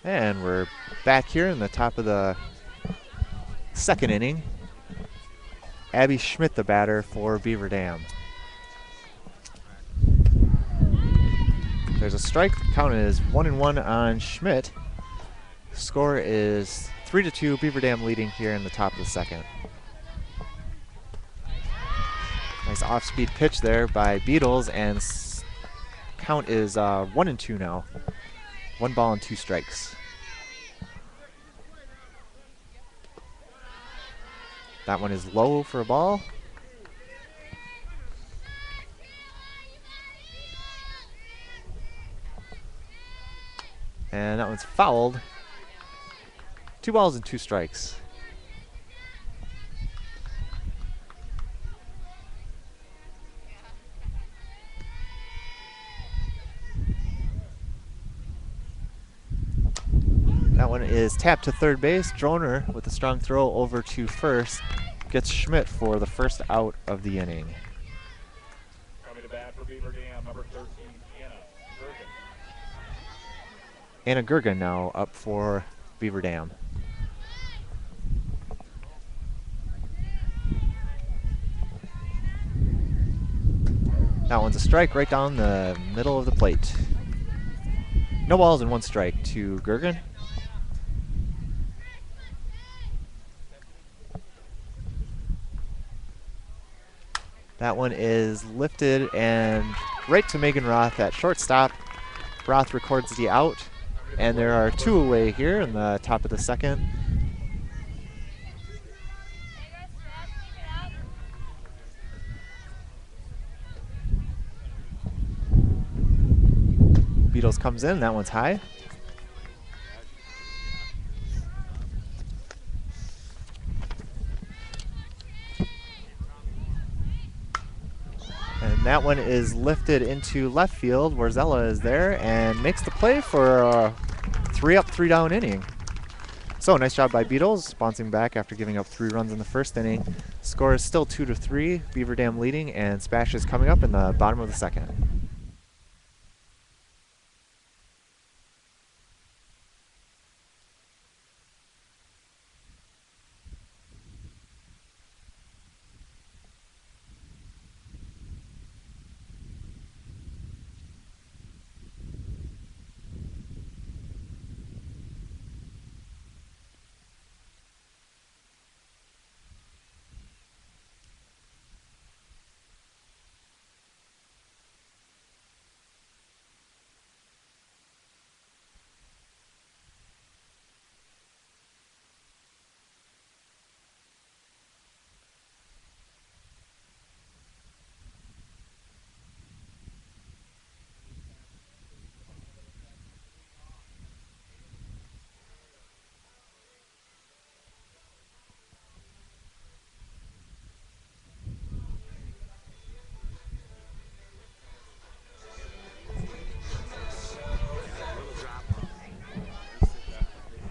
And we're back here in the top of the second inning. Abby Schmidt, the batter for Beaver Dam. There's a strike. Count is 1-1 on Schmidt. Score is 3-2. Beaver Dam leading here in the top of the second. Nice off-speed pitch there by Beatles, and count is 1-2 now. 1 ball and 2 strikes. That one is low for a ball. And that one's fouled. 2 balls and 2 strikes. That one is tapped to third base. Droner with a strong throw over to first gets Schmidt for the first out of the inning. Coming to bat for Beaver Dam, number 13, Anna Gergen now up for Beaver Dam. That one's a strike right down the middle of the plate. No balls and 1 strike to Gergen. That one is lifted and right to Megan Roth at shortstop. Roth records the out, and there are 2 away here in the top of the second. Beatles comes in, that one's high. And that one is lifted into left field where Zella is there and makes the play for a 3-up, 3-down inning. So nice job by Beatles, bouncing back after giving up 3 runs in the first inning. Score is still 2-3, Beaver Dam leading, and SPASH is coming up in the bottom of the second.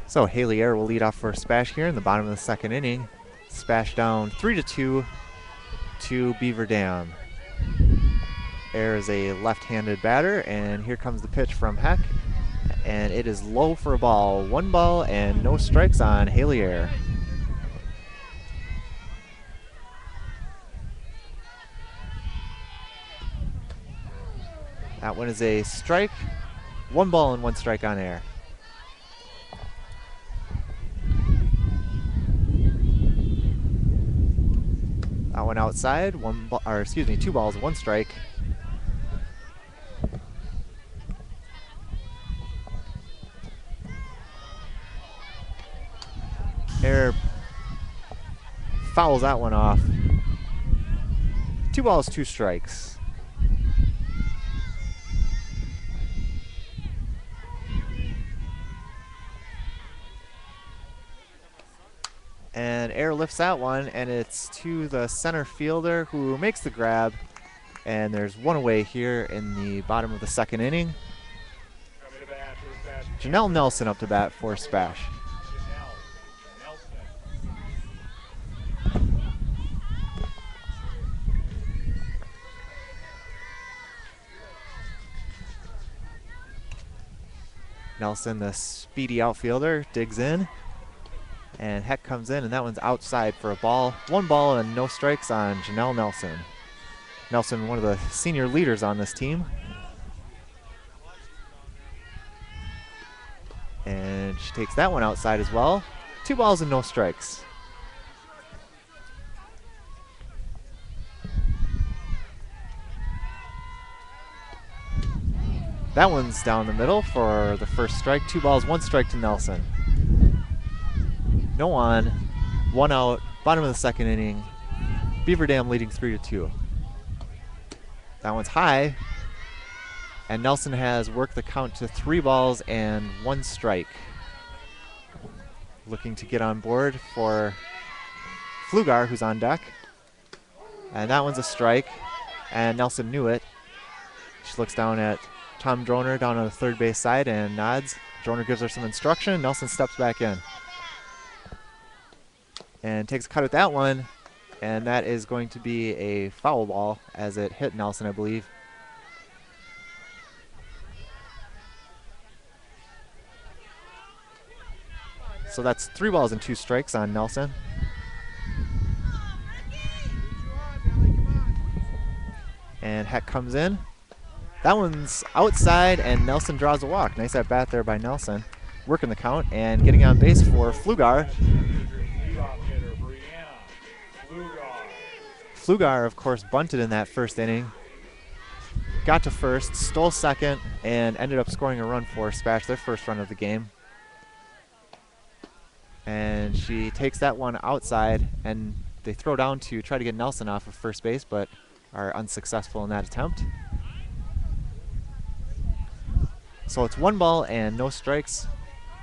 So Haley Air will lead off for SPASH here in the bottom of the second inning. SPASH down 3-2 to Beaver Dam. Air is a left-handed batter, and here comes the pitch from Heck, and it is low for a ball. 1 ball and no strikes on Haley Air. That one is a strike. 1 ball and 1 strike on Air. That one outside, 2 balls, 1 strike. Air fouls that one off. 2 balls, 2 strikes. And Air lifts that one, and it's to the center fielder who makes the grab. And there's 1 away here in the bottom of the second inning. Janelle Nelson up to bat for SPASH. Nelson, the speedy outfielder, digs in. And Heck comes in, and that one's outside for a ball. 1 ball and no strikes on Janelle Nelson. Nelson, one of the senior leaders on this team. And she takes that one outside as well. 2 balls and no strikes. That one's down the middle for the first strike. 2 balls, 1 strike to Nelson. No on, 1 out, bottom of the second inning. Beaver Dam leading 3-2. That one's high, and Nelson has worked the count to 3 balls and 1 strike. Looking to get on board for Flugar, who's on deck. And that one's a strike, and Nelson knew it. She looks down at Tom Droner down on the third base side and nods. Droner gives her some instruction. Nelson steps back in and takes a cut at that one, and that is going to be a foul ball as it hit Nelson, I believe. So that's 3 balls and 2 strikes on Nelson. And Heck comes in. That one's outside, and Nelson draws a walk. Nice at bat there by Nelson. Working the count and getting on base for Flugar. Flugar, of course, bunted in that first inning. Got to first, stole second, and ended up scoring a run for SPASH, their first run of the game. And she takes that one outside, and they throw down to try to get Nelson off of first base, but are unsuccessful in that attempt. So it's 1 ball and no strikes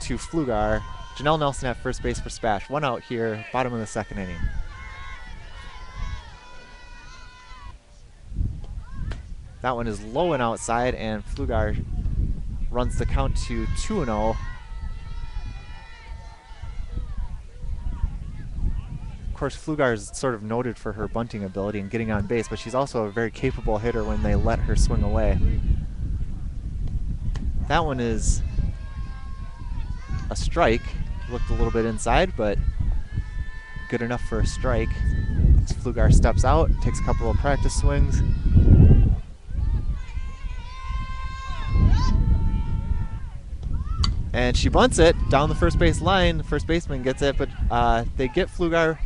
to Flugar. Janelle Nelson at first base for SPASH. 1 out here, bottom of the second inning. That one is low and outside, and Flugar runs the count to 2-0. Of course, Flugar is sort of noted for her bunting ability and getting on base, but she's also a very capable hitter when they let her swing away. That one is a strike. Looked a little bit inside, but good enough for a strike. As Flugar steps out, takes a couple of practice swings. And she bunts it down the first base line. The first baseman gets it, but they get Flugar.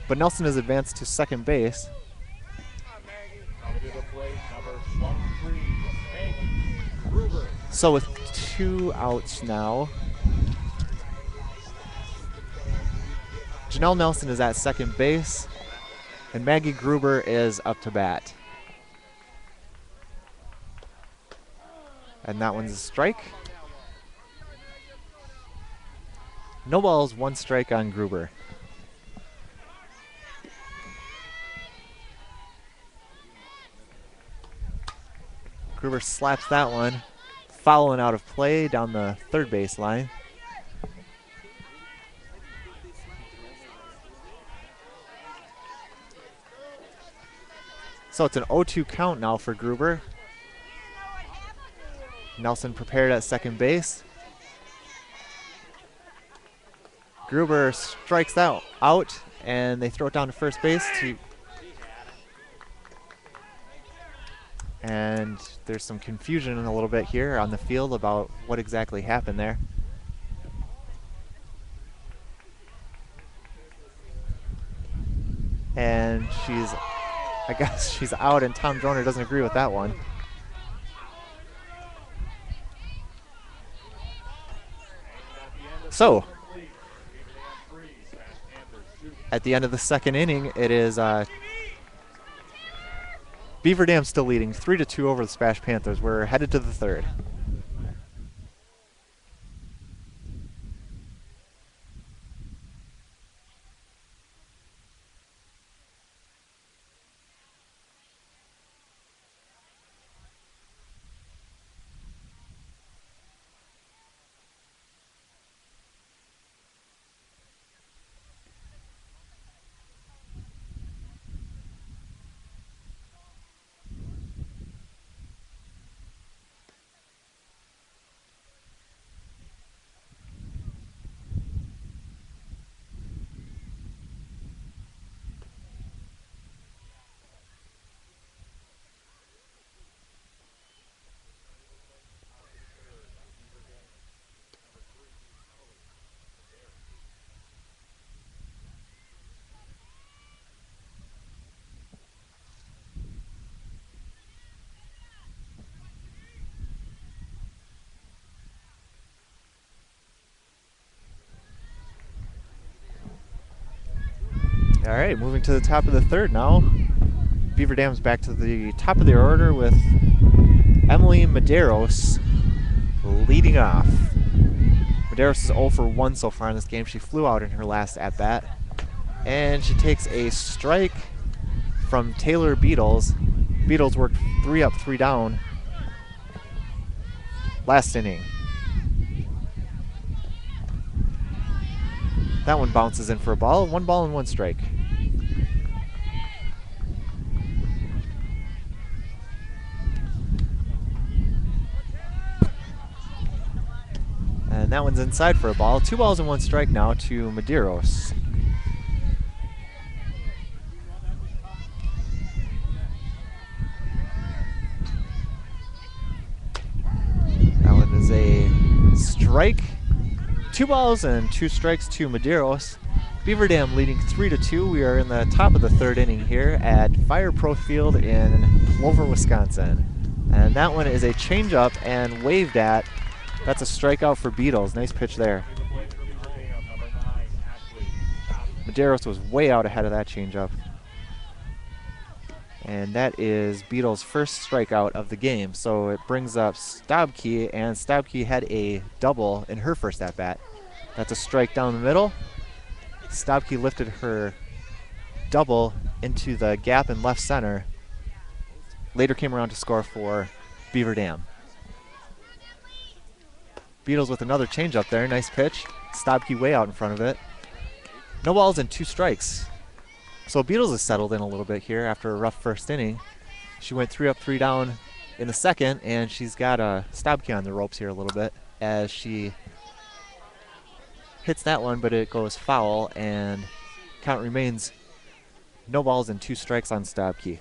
But Nelson is advanced to second base. So with 2 outs now, Janelle Nelson is at second base, and Maggie Gruber is up to bat. And that one's a strike. No balls, 1 strike on Gruber. Gruber slaps that one, fouling out of play down the third base line. So it's an 0-2 count now for Gruber. Nelson prepared at second base. Gruber strikes out, and they throw it down to first base. And there's some confusion a little bit here on the field about what exactly happened there. And I guess she's out, and Tom Droner doesn't agree with that one. So, at the end of the second inning, it is Beaver Dam still leading 3-2 over the SPASH Panthers. We're headed to the third. All right, moving to the top of the third now. Beaver Dam's back to the top of their order with Emily Medeiros leading off. Medeiros is 0 for 1 so far in this game. She flew out in her last at-bat. And she takes a strike from Taylor Beatles. Beatles worked 3 up, 3 down last inning. That one bounces in for a ball. 1 ball and 1 strike. And that one's inside for a ball. 2 balls and 1 strike now to Medeiros. That one is a strike. 2 balls and 2 strikes to Medeiros. Beaver Dam leading 3-2. We are in the top of the third inning here at Fire Pro Field in Plover, Wisconsin. And that one is a changeup and waved at. That's a strikeout for Beatles. Nice pitch there. Medeiros was way out ahead of that changeup. And that is Beatles' first strikeout of the game. So it brings up Stabke, and Stabke had a double in her first at-bat. That's a strike down the middle. Stabke lifted her double into the gap in left center. Later came around to score for Beaver Dam. Beatles with another changeup there. Nice pitch. Stabke way out in front of it. No balls and 2 strikes. So Beatles has settled in a little bit here after a rough first inning. She went 3 up, 3 down in the second, and she's got Stabke on the ropes here a little bit as she hits that one, but it goes foul, and count remains no balls and 2 strikes on Stabke.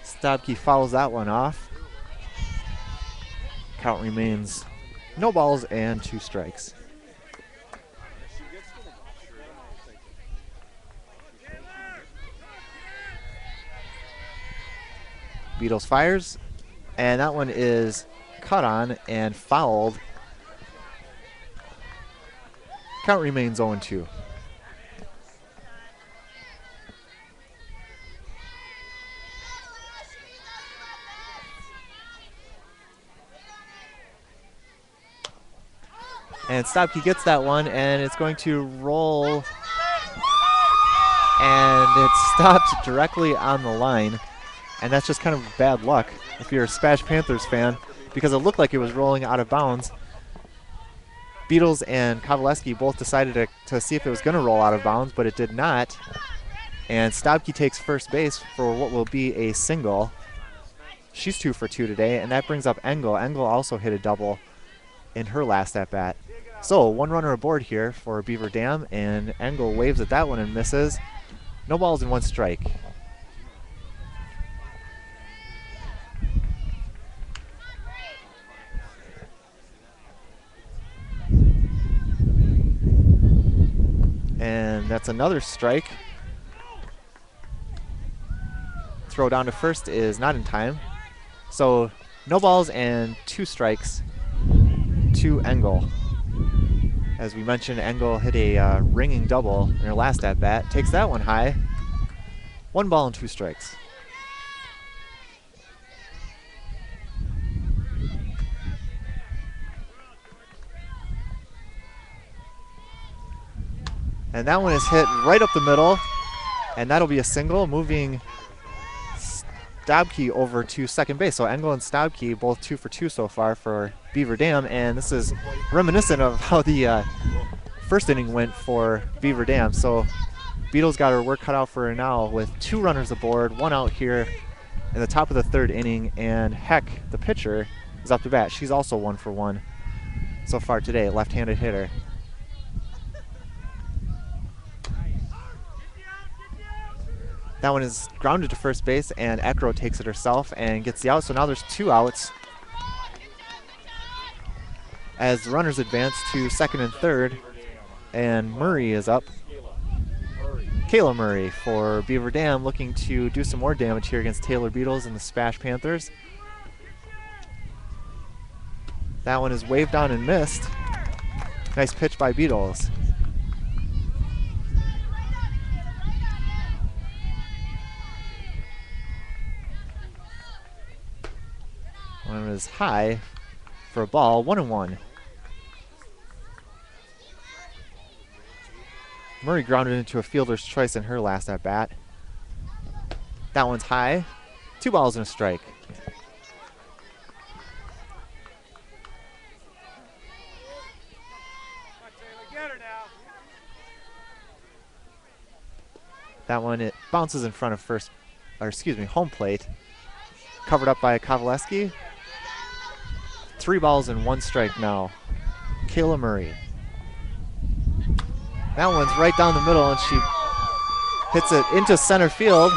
Stabke fouls that one off. Count remains no balls and 2 strikes. Beatles fires, and that one is cut on and fouled. Count remains 0-2. And Stabke gets that one, and it's going to roll, and it's stopped directly on the line. And that's just kind of bad luck if you're a SPASH Panthers fan, because it looked like it was rolling out of bounds. Beatles and Kowaleski both decided to see if it was going to roll out of bounds, but it did not. And Stabke takes first base for what will be a single. She's 2 for 2 today, and that brings up Engel. Engel also hit a double in her last at-bat. So 1 runner aboard here for Beaver Dam, and Engel waves at that one and misses. No balls and 1 strike. And that's another strike. Throw down to first is not in time. So no balls and 2 strikes to Engel. As we mentioned, Engel hit a ringing double in her last at-bat. Takes that one high. 1 ball and 2 strikes. And that one is hit right up the middle, and that'll be a single, moving Stabke over to second base. So Engel and Stabke both 2 for 2 so far for Beaver Dam, and this is reminiscent of how the first inning went for Beaver Dam. So Beatles got her work cut out for her now with 2 runners aboard, 1 out here in the top of the third inning, and Heck, the pitcher, is up to bat. She's also 1 for 1 so far today, left-handed hitter. That one is grounded to first base, and Ekro takes it herself and gets the out. So now there's 2 outs as the runners advance to second and third, and Murray is up. Kayla Murray for Beaver Dam, looking to do some more damage here against Taylor Beatles and the SPASH Panthers. That one is waved on and missed. Nice pitch by Beatles. One is high for a ball, 1-1. Murray grounded into a fielder's choice in her last at bat. That one's high. 2 balls and a strike. That one, it bounces in front of home plate. Covered up by Kovaleski. 3 balls and 1 strike now. Kayla Murray. That one's right down the middle, and she hits it into center field.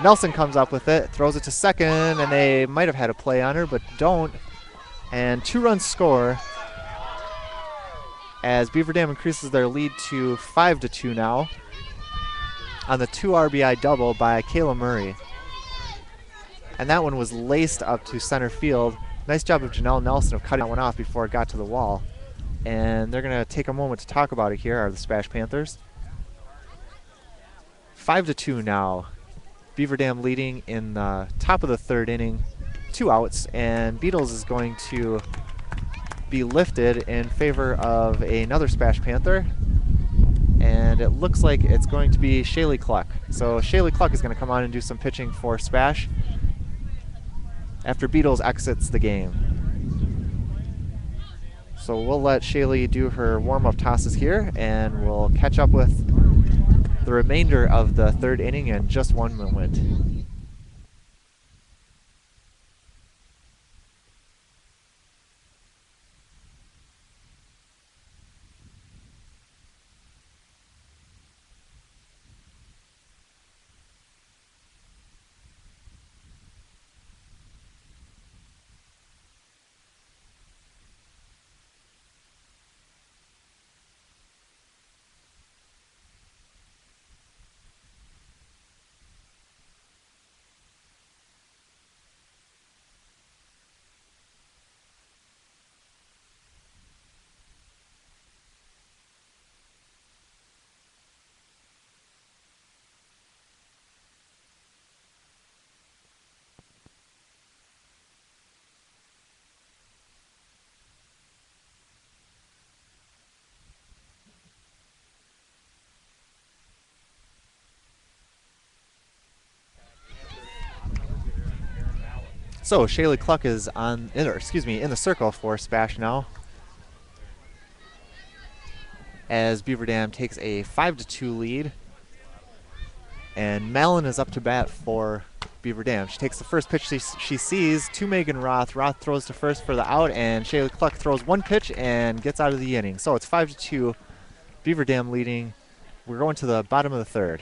Nelson comes up with it, throws it to second, and they might have had a play on her, but don't. And 2-run score as Beaver Dam increases their lead to 5-2 now on the 2 RBI double by Kayla Murray. And that one was laced up to center field. Nice job of Janelle Nelson of cutting that one off before it got to the wall. And they're going to take a moment to talk about it here, are the SPASH Panthers. 5-2 now. Beaver Dam leading in the top of the 3rd inning. 2 outs, and Beatles is going to be lifted in favor of another SPASH Panther. And it looks like it's going to be Shaylee Cluck. So Shaylee Cluck is going to come on and do some pitching for SPASH after Beatles exits the game. So we'll let Shaylee do her warm-up tosses here, and we'll catch up with the remainder of the 3rd inning in just 1 moment. So Shaylee Cluck is in the circle for SPASH now, as Beaver Dam takes a 5-2 lead. And Malin is up to bat for Beaver Dam. She takes the first pitch she sees to Megan Roth. Roth throws to first for the out, and Shaylee Cluck throws 1 pitch and gets out of the inning. So it's 5-2, Beaver Dam leading. We're going to the bottom of the 3rd.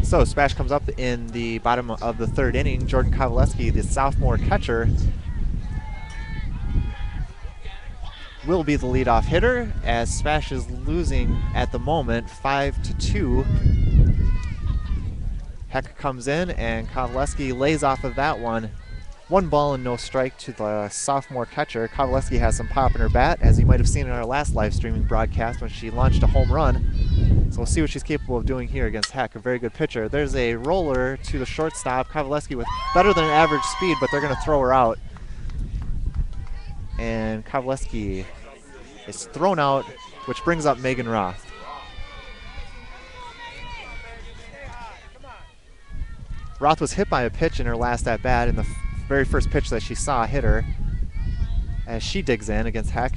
So SPASH comes up in the bottom of the 3rd inning. Jordan Kovaleski, the sophomore catcher, will be the leadoff hitter, as SPASH is losing at the moment 5-2. Heck comes in, and Kovaleski lays off of that one 1 ball and no strike to the sophomore catcher. Kowaleski has some pop in her bat, as you might have seen in our last live streaming broadcast when she launched a home run. So we'll see what she's capable of doing here against Heck, a very good pitcher. There's a roller to the shortstop. Kowaleski with better than average speed, but they're going to throw her out. And Kowaleski is thrown out, which brings up Megan Roth. Roth was hit by a pitch in her last at-bat, in the very first pitch that she saw hit her, as she digs in against Heck,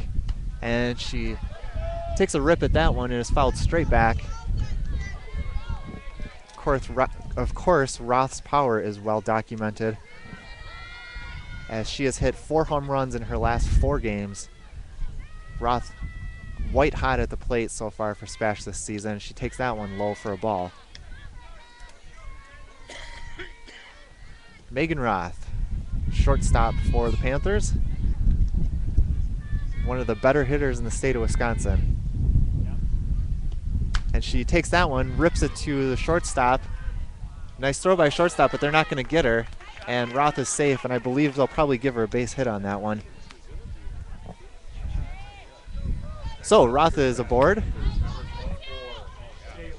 and she takes a rip at that one and is fouled straight back. Of course, Roth's power is well documented, as she has hit 4 home runs in her last 4 games. Roth white hot at the plate so far for SPASH this season. She takes that one low for a ball. Megan Roth, shortstop for the Panthers. One of the better hitters in the state of Wisconsin. And she takes that one, rips it to the shortstop. Nice throw by shortstop, but they're not going to get her. And Roth is safe, and I believe they'll probably give her a base hit on that one. So Roth is aboard,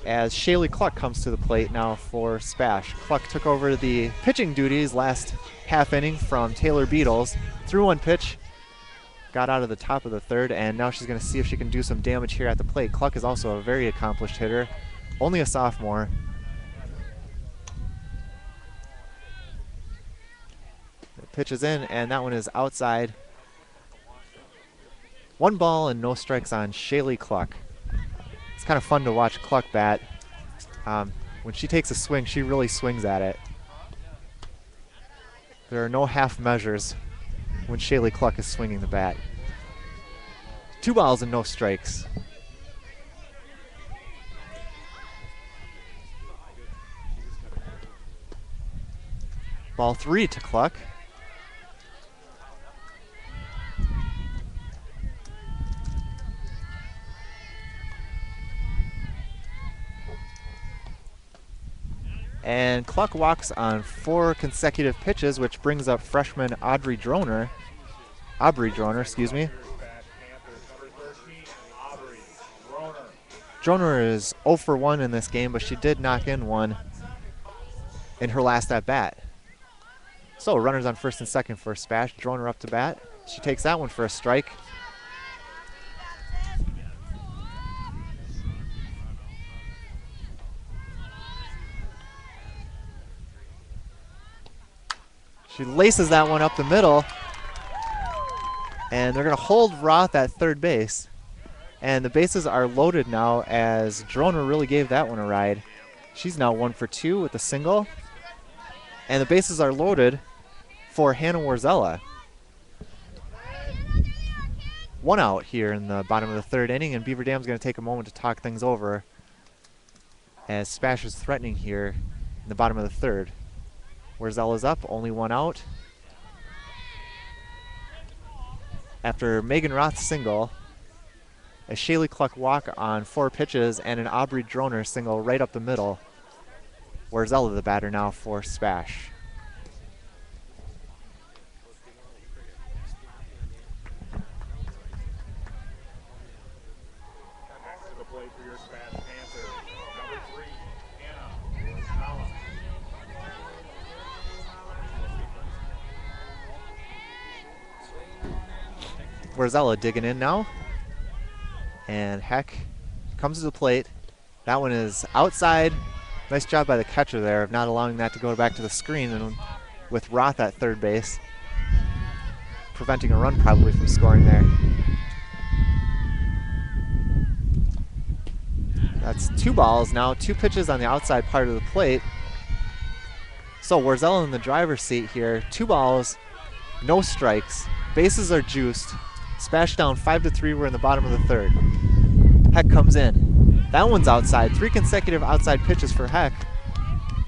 as Shaylee Cluck comes to the plate now for SPASH. Cluck took over the pitching duties last half inning from Taylor Beatles. Threw 1 pitch, got out of the top of the 3rd, and now she's going to see if she can do some damage here at the plate. Cluck is also a very accomplished hitter, only a sophomore. The pitch is in, and that one is outside. 1 ball and no strikes on Shaylee Cluck. It's kind of fun to watch Cluck bat. When she takes a swing, she really swings at it. There are no half measures when Shaylee Cluck is swinging the bat. 2 balls and no strikes. Ball 3 to Cluck. And Cluck walks on 4 consecutive pitches, which brings up freshman Aubrey Droner, excuse me. Droner is 0 for 1 in this game, but she did knock in 1 in her last at-bat. So runners on 1st and 2nd for SPASH. Droner up to bat. She takes that one for a strike. She laces that one up the middle, and they're going to hold Roth at 3rd base. And the bases are loaded now, as Droner really gave that one a ride. She's now 1 for 2 with a single. And the bases are loaded for Hannah Warzella. 1 out here in the bottom of the 3rd inning, and Beaver Dam's going to take a moment to talk things over, as SPASH is threatening here in the bottom of the 3rd. Warzella's up, only 1 out. After Megan Roth's single, a Shaylee Cluck walk on 4 pitches, and an Aubrey Droner single right up the middle. Warzella the batter now for SPASH. Warzella digging in now. And Heck comes to the plate. That one is outside. Nice job by the catcher there of not allowing that to go back to the screen, and with Roth at 3rd base, preventing a run probably from scoring there. That's 2 balls now, 2 pitches on the outside part of the plate. So Warzella in the driver's seat here. 2 balls, no strikes. Bases are juiced. SPASH down 5-3. We're in the bottom of the 3rd. Heck comes in. That one's outside. 3 consecutive outside pitches for Heck.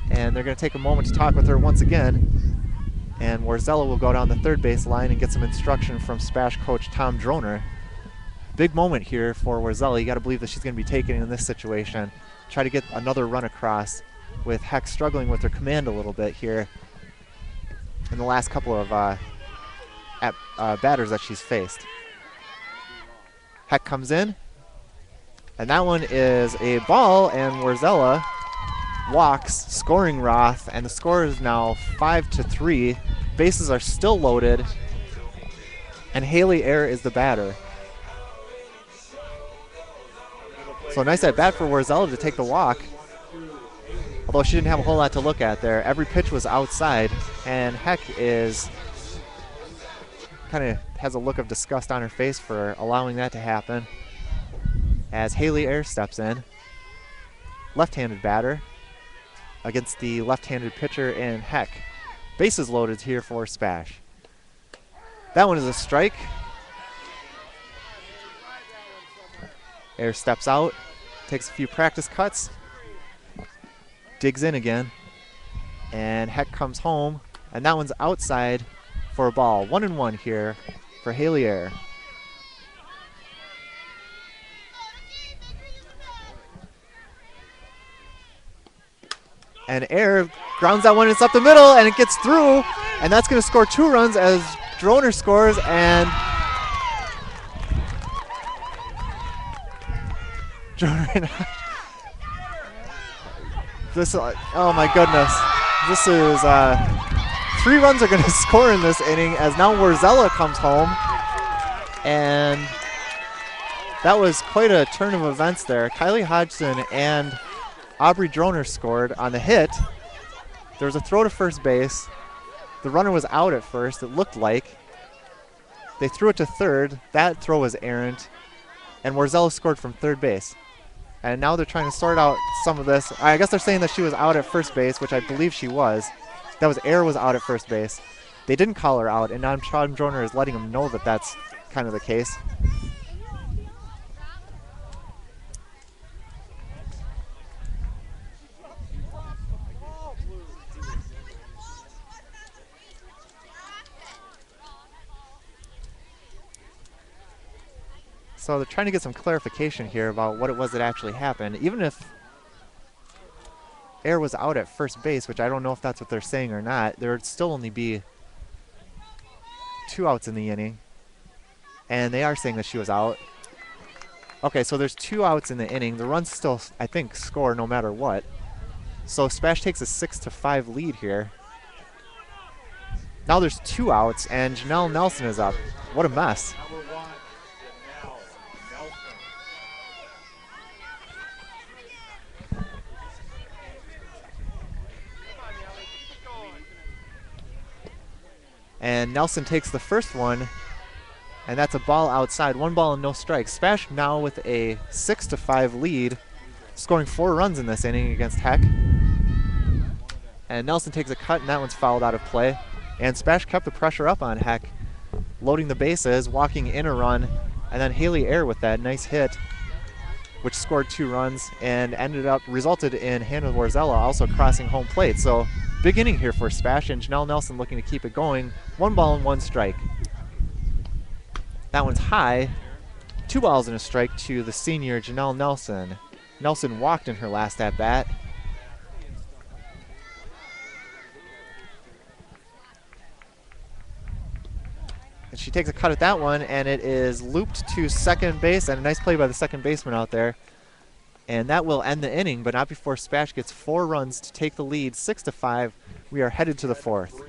And they're going to take a moment to talk with her once again. And Warzella will go down the 3rd base line and get some instruction from SPASH coach Tom Droner. Big moment here for Warzella. You got to believe that she's going to be taken in this situation. Try to get another run across, with Heck struggling with her command a little bit here. in the last couple of batters that she's faced. Heck comes in, and that one is a ball, and Warzella walks, scoring Roth, and the score is now 5-3. Bases are still loaded, and Haley Air is the batter. So nice at bat for Warzella to take the walk, although she didn't have a whole lot to look at there. Every pitch was outside, and Heck is kind of has a look of disgust on her face for allowing that to happen as Haley Air steps in. Left-handed batter against the left-handed pitcher in Heck. Bases loaded here for SPASH. That one is a strike. Air steps out, takes a few practice cuts, digs in again, and Heck comes home, and that one's outside for a ball. 1-1 here for Haley Air. And Air grounds that one, it's up the middle, and it gets through, and that's going to score 2 runs as Droner scores, and this, oh my goodness, this is 3 runs are going to score in this inning as now Warzella comes home, and that was quite a turn of events there. Kylie Hodgson and Aubrey Droner scored on the hit. There was a throw to first base. The runner was out at first, it looked like. They threw it to third. That throw was errant, and Warzella scored from third base. And now they're trying to sort out some of this. I guess they're saying that she was out at first base, which I believe she was. That was Air was out at first base. They didn't call her out, and now Sean Droner is letting them know that that's kind of the case. So they're trying to get some clarification here about what it was that actually happened. Even if Air was out at first base, which I don't know if that's what they're saying or not, there would still only be 2 outs in the inning. And they are saying that she was out. Okay, so there's 2 outs in the inning. The runs still, I think, score no matter what. So SPASH takes a 6-5 lead here. Now there's 2 outs, and Janelle Nelson is up. What a mess. And Nelson takes the first one, and that's a ball outside. 1 ball and no strikes. SPASH now with a 6-5 lead, scoring 4 runs in this inning against Heck. And Nelson takes a cut, and that one's fouled out of play. And SPASH kept the pressure up on Heck, loading the bases, walking in a run, and then Haley Air with that nice hit, which scored 2 runs and resulted in Hannah Warzella also crossing home plate. So big inning here for SPASH, and Janelle Nelson looking to keep it going. 1 ball and 1 strike. That one's high. 2 balls and a strike to the senior Janelle Nelson. Nelson walked in her last at bat. And she takes a cut at that one, and it is looped to second base, and a nice play by the second baseman out there. And that will end the inning, but not before SPASH gets 4 runs to take the lead, 6-5. We are headed to the 4th.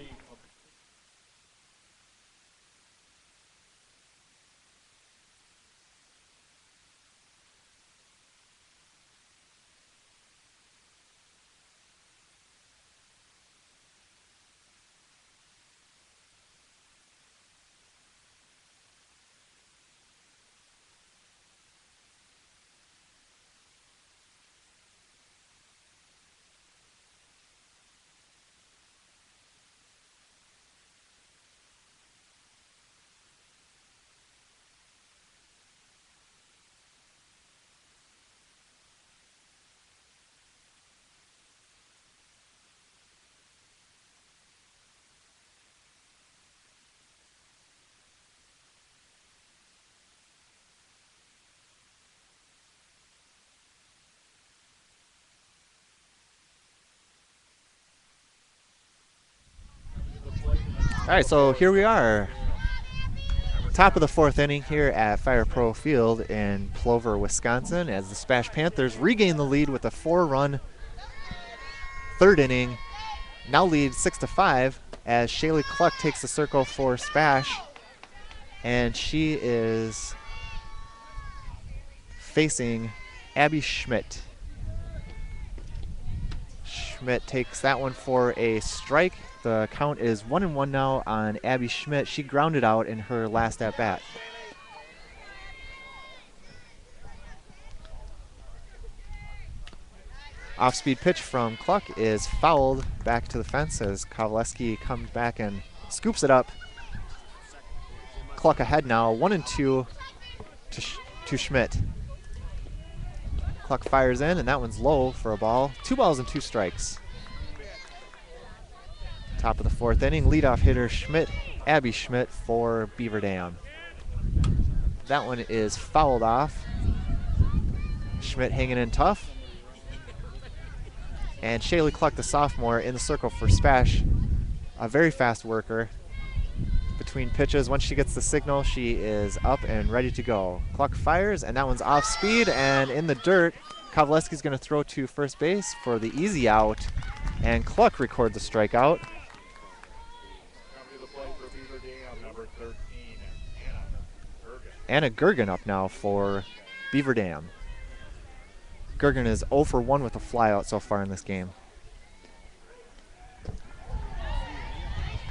All right, so here we are. Top of the fourth inning here at Fire Pro Field in Plover, Wisconsin, as the SPASH Panthers regain the lead with a 4-run third inning. Now lead 6-5 as Shaylee Cluck takes the circle for SPASH, and she is facing Abby Schmidt. Schmidt takes that one for a strike. The count is 1-1 now on Abby Schmidt. She grounded out in her last at bat. Off-speed pitch from Cluck is fouled back to the fence as Kowaleski comes back and scoops it up. Cluck ahead now, 1-2 to Schmidt. Cluck fires in, and that one's low for a ball. 2 balls and 2 strikes. Top of the fourth inning, leadoff hitter Schmidt, Abby Schmidt for Beaver Dam. That one is fouled off. Schmidt hanging in tough. And Shaylee Cluck, the sophomore, in the circle for SPASH. A very fast worker. Between pitches, once she gets the signal, she is up and ready to go. Cluck fires, and that one's off speed and in the dirt. Kowaleski's going to throw to first base for the easy out, and Cluck records a strikeout. Anna Gergen up now for Beaver Dam. Gergen is 0 for 1 with a flyout so far in this game.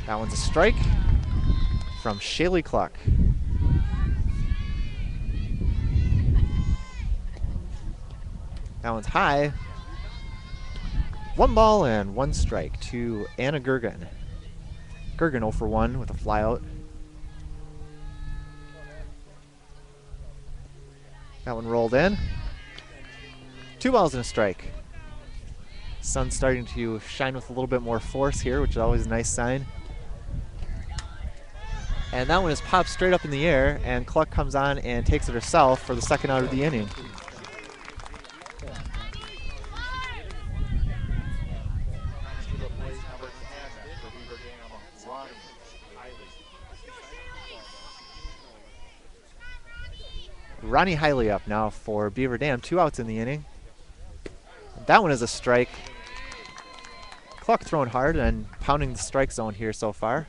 That one's a strike from Shaylee Cluck. That one's high. 1 ball and 1 strike to Anna Gergen. Gergen 0 for 1 with a flyout. That one rolled in. 2 balls and a strike. Sun's starting to shine with a little bit more force here, which is always a nice sign. And that one is popped straight up in the air, and Cluck comes on and takes it herself for the second out of the inning. Ronnie Hiley up now for Beaver Dam. 2 outs in the inning. That one is a strike. Cluck throwing hard and pounding the strike zone here so far.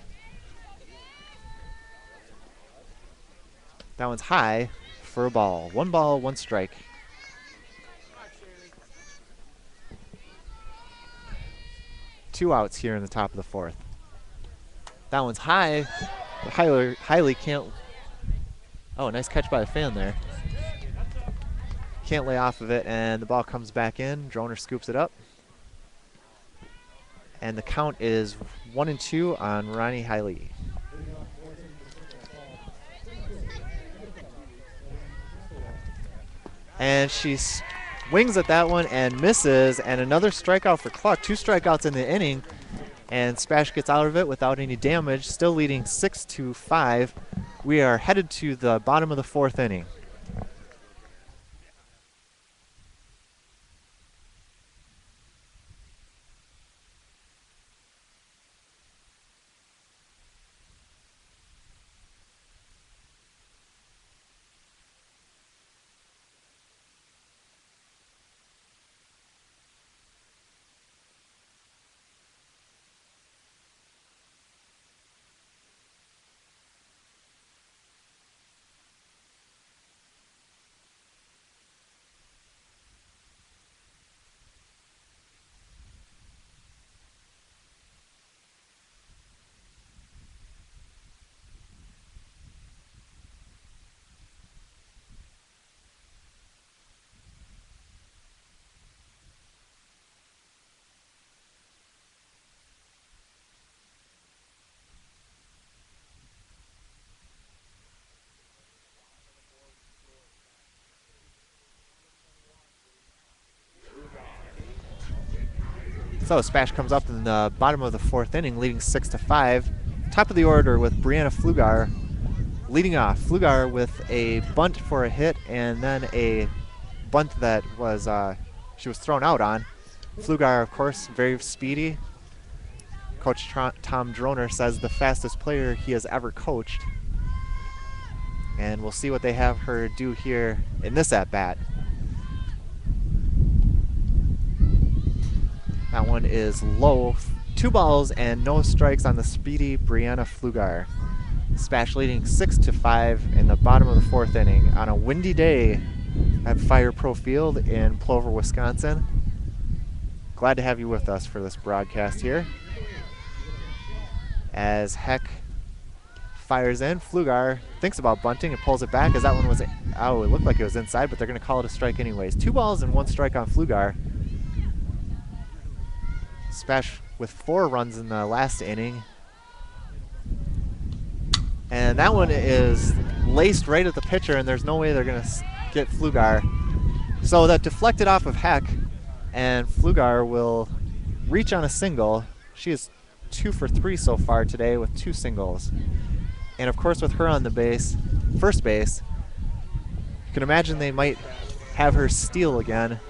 That one's high for a ball. 1 ball, 1 strike. Two outs here in the top of the fourth. That one's high. Hiley can't. Oh, nice catch by the fan there. Can't lay off of it, and the ball comes back in. Droner scoops it up. And the count is 1-2 on Ronnie Hiley. And she swings at that one and misses, and another strikeout for Cluck. 2 strikeouts in the inning, and SPASH gets out of it without any damage, still leading 6-5. We are headed to the bottom of the fourth inning. So SPASH comes up in the bottom of the fourth inning, leading 6-5. Top of the order with Brianna Flugar leading off. Flugar with a bunt for a hit, and then a bunt that was she was thrown out on. Flugar, of course, very speedy. Coach Tom Droner says the fastest player he has ever coached. And we'll see what they have her do here in this at-bat. That one is low. 2 balls and no strikes on the speedy Brianna Flugar. SPASH leading 6-5 in the bottom of the 4th inning on a windy day at Fire Pro Field in Plover, Wisconsin. Glad to have you with us for this broadcast here. As Heck fires in, Flugar thinks about bunting and pulls it back as that one was, it looked like it was inside, but they're going to call it a strike anyways. 2 balls and 1 strike on Flugar. SPASH with 4 runs in the last inning. And that one is laced right at the pitcher, and there's no way they're going to get Flugar. So that deflected off of Heck, and Flugar will reach on a single. She is 2 for 3 so far today with 2 singles. And of course with her on the base, first base, you can imagine they might have her steal again,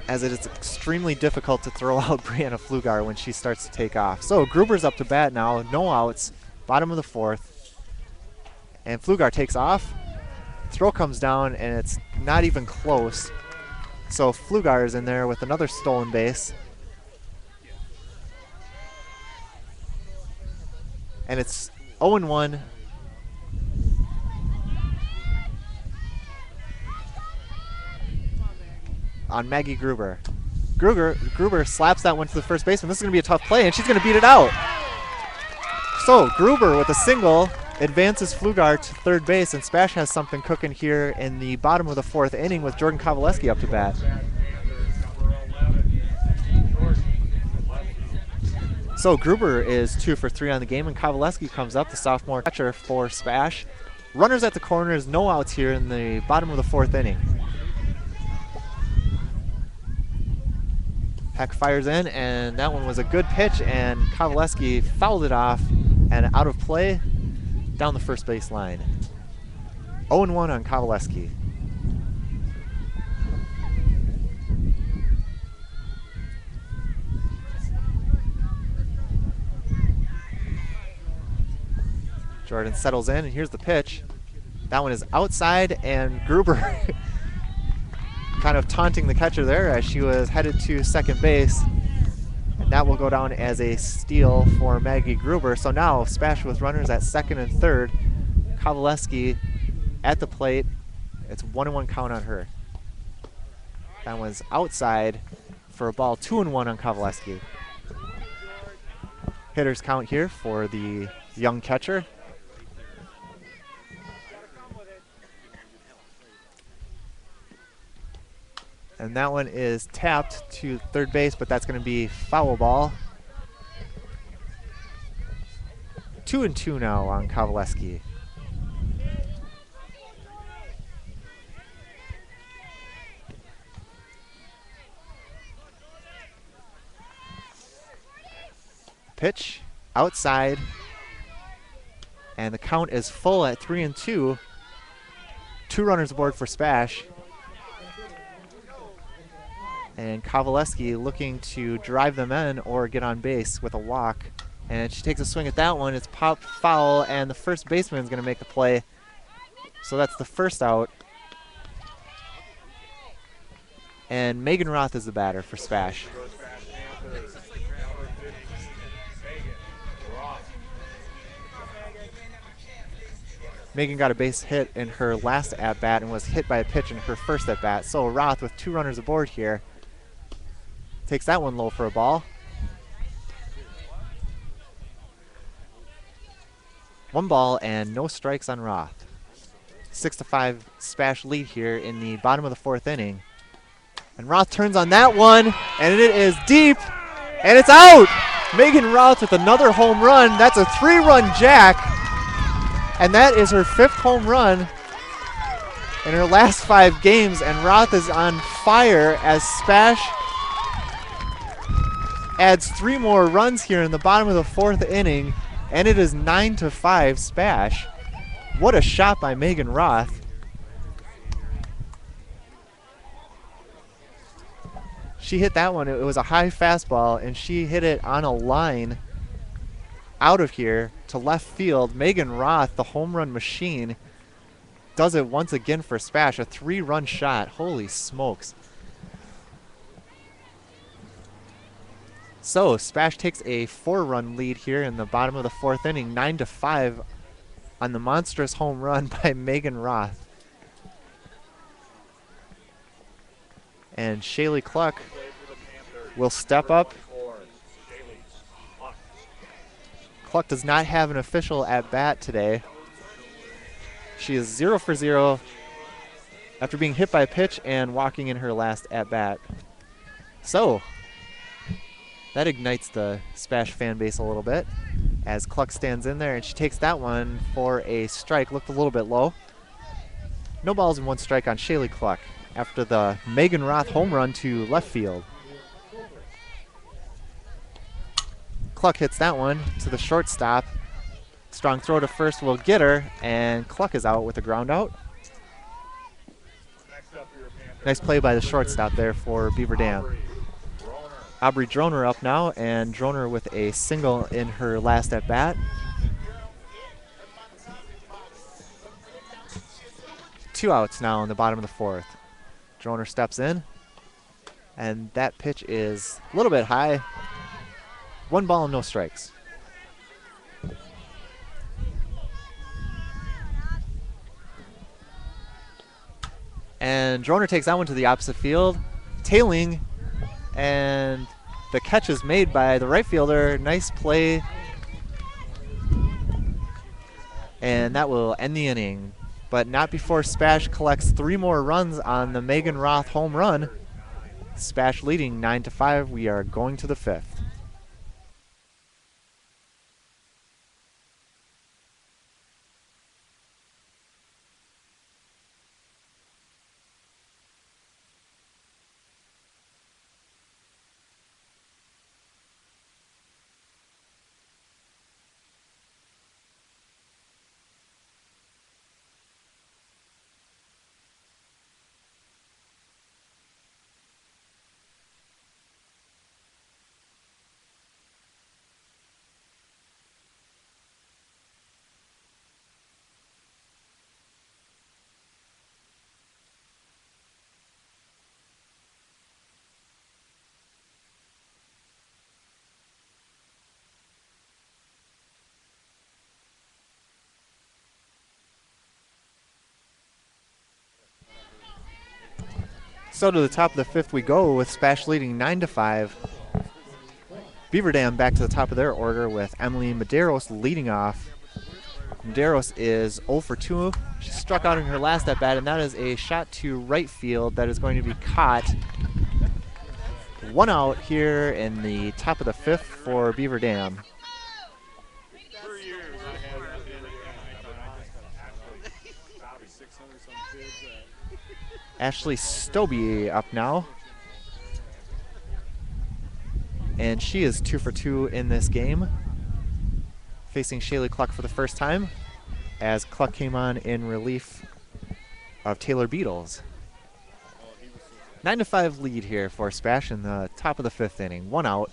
as it is extremely difficult to throw out Brianna Flugar when she starts to take off. So Gruber's up to bat now, no outs, bottom of the 4th. And Flugar takes off, throw comes down, and it's not even close. So Flugar is in there with another stolen base. And it's 0-1. On Maggie Gruber. Gruber slaps that one to the first baseman. This is going to be a tough play, and she's going to beat it out. So Gruber with a single advances Flugar to third base, and SPASH has something cooking here in the bottom of the 4th inning with Jordan Kovaleski up to bat. So Gruber is 2 for 3 on the game, and Kovaleski comes up, the sophomore catcher for SPASH. Runners at the corners, no outs here in the bottom of the 4th inning. Heck fires in, and that one was a good pitch, and Kovaleski fouled it off and out of play down the first base line. 0-1 on Kovaleski. Jordan settles in, and here's the pitch. That one is outside, and Gruber kind of taunting the catcher there as she was headed to second base. And that will go down as a steal for Maggie Gruber. So now SPASH with runners at second and third. Kovaleski at the plate. It's 1-1 count on her. That one's outside for a ball. 2-1 on Kovaleski. Hitters count here for the young catcher. And that one is tapped to third base, but that's going to be foul ball. 2-2 now on Kovaleski. Pitch outside, and the count is full at 3-2. 2 runners aboard for SPASH. And Kovaleski looking to drive them in or get on base with a walk. And she takes a swing at that one. It's popped foul, and the first baseman is going to make the play. So that's the first out. And Megan Roth is the batter for SPASH. Megan got a base hit in her last at-bat and was hit by a pitch in her first at-bat. So Roth with 2 runners aboard here takes that one low for a ball. 1 ball and no strikes on Roth. 6-5 SPASH lead here in the bottom of the 4th inning. And Roth turns on that one, and it is deep, and it's out! Megan Roth with another home run. That's a 3-run jack, and that is her 5th home run in her last 5 games, and Roth is on fire as SPASH adds 3 more runs here in the bottom of the 4th inning, and it is 9-5 SPASH. What a shot by Megan Roth. She hit that one. It was a high fastball, and she hit it on a line out of here to left field. Megan Roth, the home run machine, does it once again for SPASH. A 3-run shot. Holy smokes. So SPASH takes a 4-run lead here in the bottom of the 4th inning, 9-5 on the monstrous home run by Megan Roth. And Shaylee Cluck will step up. Cluck does not have an official at bat today. She is 0 for 0 after being hit by a pitch and walking in her last at bat. So that ignites the SPASH fan base a little bit as Cluck stands in there, and she takes that one for a strike. Looked a little bit low. No balls and 1 strike on Shaylee Cluck after the Megan Roth home run to left field. Cluck hits that one to the shortstop. Strong throw to first will get her, and Cluck is out with a ground out. Nice play by the shortstop there for Beaver Dam. Aubrey Droner up now, and Droner with a single in her last at bat. 2 outs now in the bottom of the 4th. Droner steps in, and that pitch is a little bit high. 1 ball and no strikes. And Droner takes that one to the opposite field, tailing, and the catch is made by the right fielder. Nice play. And that will end the inning, but not before SPASH collects 3 more runs on the Megan Roth home run. SPASH leading 9-5. We are going to the 5th. So to the top of the 5th we go with SPASH leading 9-5. Beaver Dam back to the top of their order with Emily Medeiros leading off. Medeiros is 0 for 2. She struck out in her last at bat, and that is a shot to right field that is going to be caught. 1 out here in the top of the 5th for Beaver Dam. Ashley Stobie up now. And she is 2 for 2 in this game, facing Shaylee Cluck for the first time, as Cluck came on in relief of Taylor Beatles. 9-5 lead here for SPASH in the top of the 5th inning. 1 out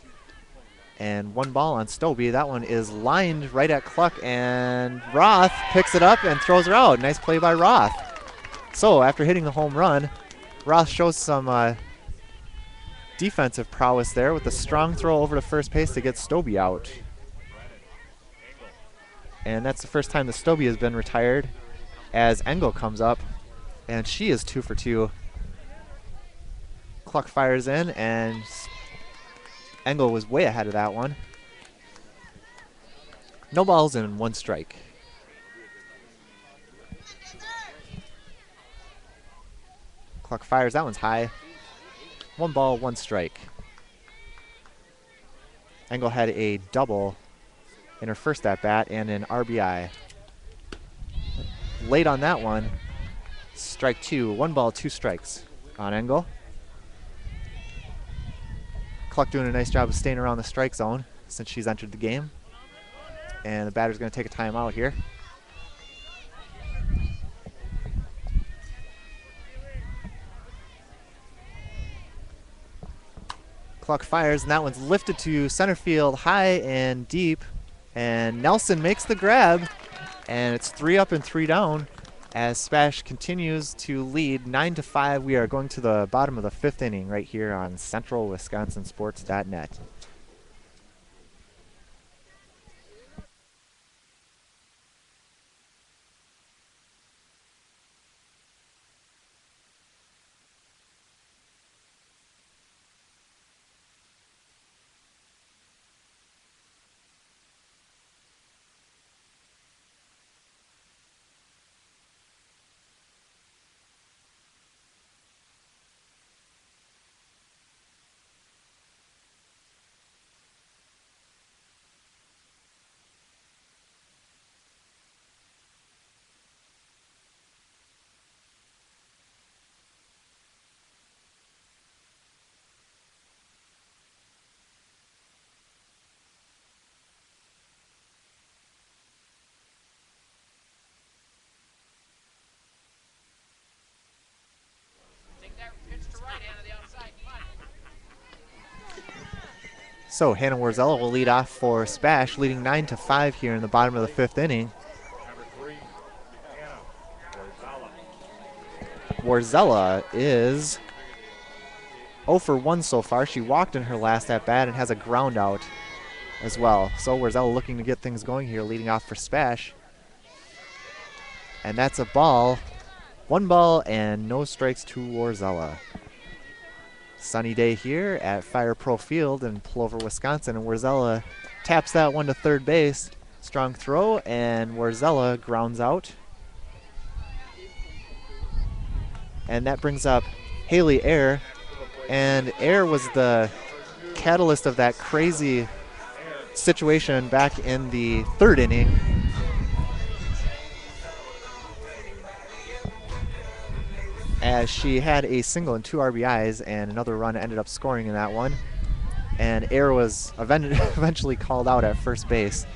and 1 ball on Stobie. That one is lined right at Cluck, and Roth picks it up and throws her out. Nice play by Roth. So after hitting the home run, Roth shows some defensive prowess there with a strong throw over to first base to get Stobie out. And that's the first time that Stobie has been retired, as Engel comes up, and she is 2 for 2. Cluck fires in, and Engel was way ahead of that one. No balls and 1 strike. Cluck fires, that one's high. 1 ball, 1 strike. Engel had a double in her first at-bat and an RBI. Late on that one, strike 2. 1 ball, 2 strikes on Engel. Cluck doing a nice job of staying around the strike zone since she's entered the game. And the batter's going to take a timeout here. Cluck fires, and that one's lifted to center field high and deep. And Nelson makes the grab, and it's 3 up and 3 down as SPASH continues to lead 9-5. We are going to the bottom of the 5th inning right here on CentralWisconsinSports.net. So Hannah Warzella will lead off for SPASH, leading 9-5 here in the bottom of the 5th inning. Number 3, Hannah Warzella is 0 for 1 so far. She walked in her last at bat and has a ground out as well. So Warzella looking to get things going here, leading off for SPASH. And that's a ball. 1 ball and no strikes to Warzella. Sunny day here at Fire Pro Field in Plover, Wisconsin, and Warzella taps that one to third base. Strong throw, and Warzella grounds out. And that brings up Haley Ayer, and Ayer was the catalyst of that crazy situation back in the 3rd inning. As she had a single and 2 RBIs, and another run ended up scoring in that one. And Ayer was eventually called out at first base.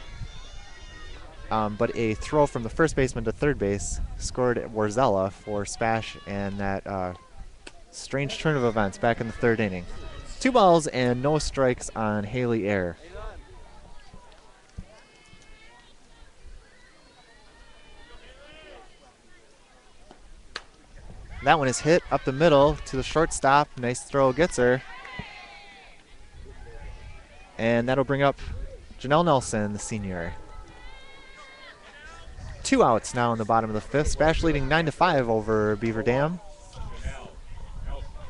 But a throw from the first baseman to third base scored Warzella for SPASH, and that strange turn of events back in the 3rd inning. 2 balls and no strikes on Haley Ayer. That one is hit up the middle to the shortstop. Nice throw, gets her. And that'll bring up Janelle Nelson, the senior. 2 outs now in the bottom of the 5th. SPASH leading 9-5 over Beaver Dam.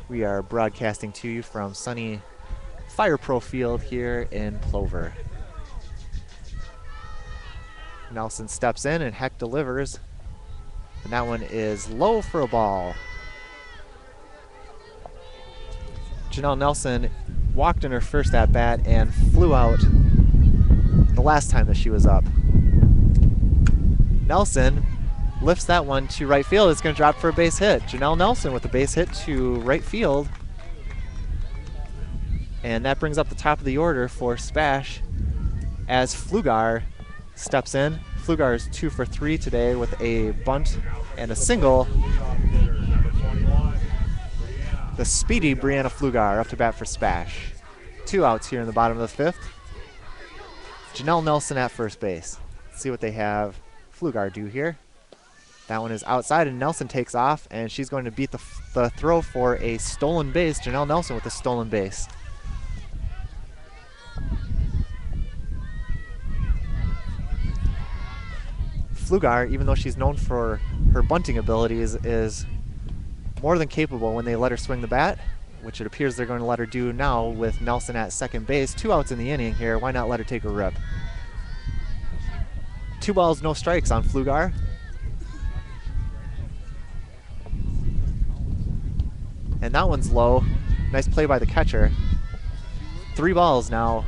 We are broadcasting to you from sunny Fire Pro Field here in Plover. Nelson steps in and Heck delivers. And that one is low for a ball. Janelle Nelson walked in her first at-bat and flew out the last time that she was up. Nelson lifts that one to right field. It's going to drop for a base hit. Janelle Nelson with a base hit to right field. And that brings up the top of the order for SPASH as Flugar steps in. Flugar is 2 for 3 today with a bunt and a single. The speedy Brianna Flugar up to bat for SPASH. 2 outs here in the bottom of the 5th. Janelle Nelson at first base. Let's see what they have Flugar do here. That one is outside, and Nelson takes off, and she's going to beat the throw for a stolen base. Janelle Nelson with a stolen base. Flugar, even though she's known for her bunting abilities, is more than capable when they let her swing the bat, which it appears they're going to let her do now with Nelson at second base. 2 outs in the inning here. Why not let her take a rip? 2 balls, no strikes on Flugar. And that one's low. Nice play by the catcher. 3 balls now,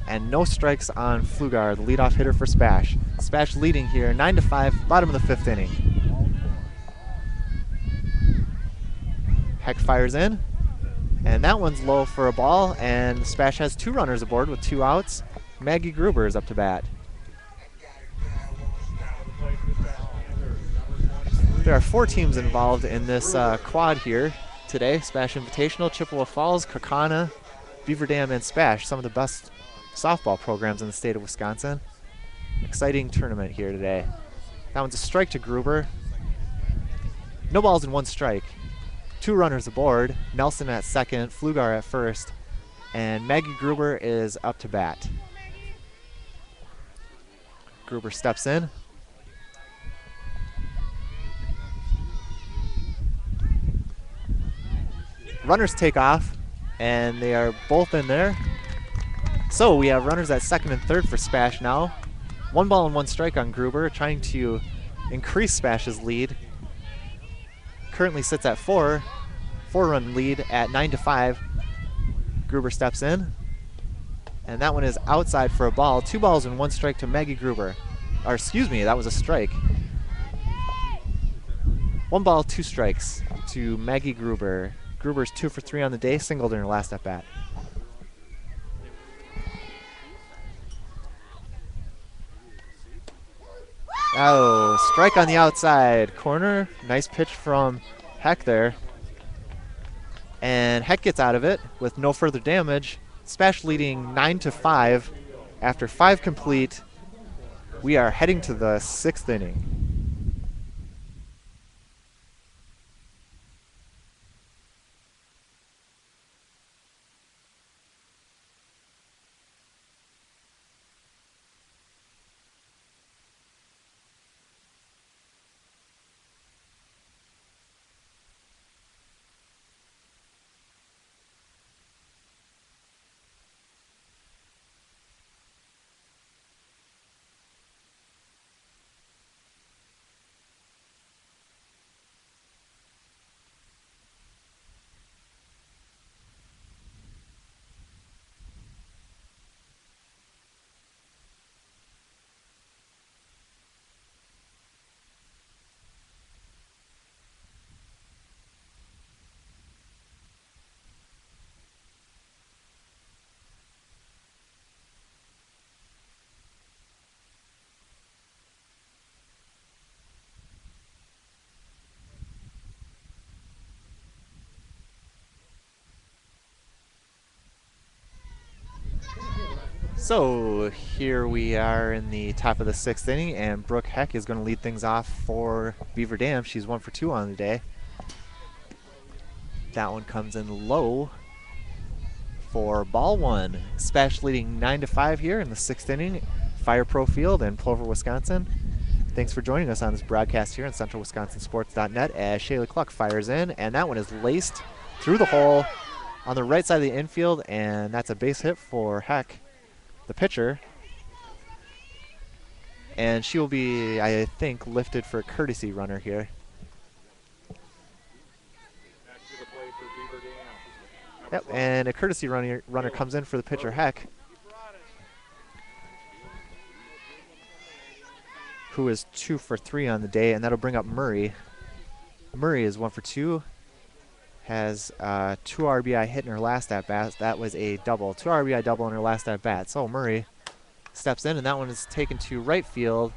and no strikes on Flugar, the leadoff hitter for SPASH. SPASH leading here, 9-5, bottom of the 5th inning. Heck fires in, and that one's low for a ball, and SPASH has 2 runners aboard with 2 outs. Maggie Gruber is up to bat. There are 4 teams involved in this quad here today. SPASH Invitational, Chippewa Falls, Kaukauna, Beaver Dam and SPASH, some of the best softball programs in the state of Wisconsin. Exciting tournament here today. That one's a strike to Gruber. No balls and 1 strike. 2 runners aboard. Nelson at second, Flugar at first, and Maggie Gruber is up to bat. Gruber steps in. Runners take off, and they are both in there. So we have runners at second and third for SPASH now. 1 ball and 1 strike on Gruber, trying to increase SPASH's lead. Currently sits at 4. 4-run lead at 9-5. Gruber steps in, and that one is outside for a ball. 2 balls and 1 strike to Maggie Gruber. Or excuse me, that was a strike. 1 ball, 2 strikes to Maggie Gruber. Gruber's 2 for 3 on the day, singled in her last at bat. Oh, strike on the outside corner. Nice pitch from Heck there. And Heck gets out of it with no further damage. SPASH leading 9-5. After 5 complete, we are heading to the 6th inning. So here we are in the top of the 6th inning, and Brooke Heck is going to lead things off for Beaver Dam. She's 1 for 2 on the day. That one comes in low for ball 1. SPASH leading 9-5 here in the 6th inning. Fire Pro Field in Plover, Wisconsin. Thanks for joining us on this broadcast here on CentralWisconsinSports.net as Shaylee Cluck fires in, and that one is laced through the hole on the right side of the infield, and that's a base hit for Heck, the pitcher. And she will be, I think, lifted for a courtesy runner here. Yep, and a courtesy runner comes in for the pitcher Heck, who is 2 for 3 on the day, and that'll bring up Murray. Murray is 1 for 2, has 2 RBI hit in her last at bat. That was a double, 2 RBI double in her last at bat. So Murray steps in, and that one is taken to right field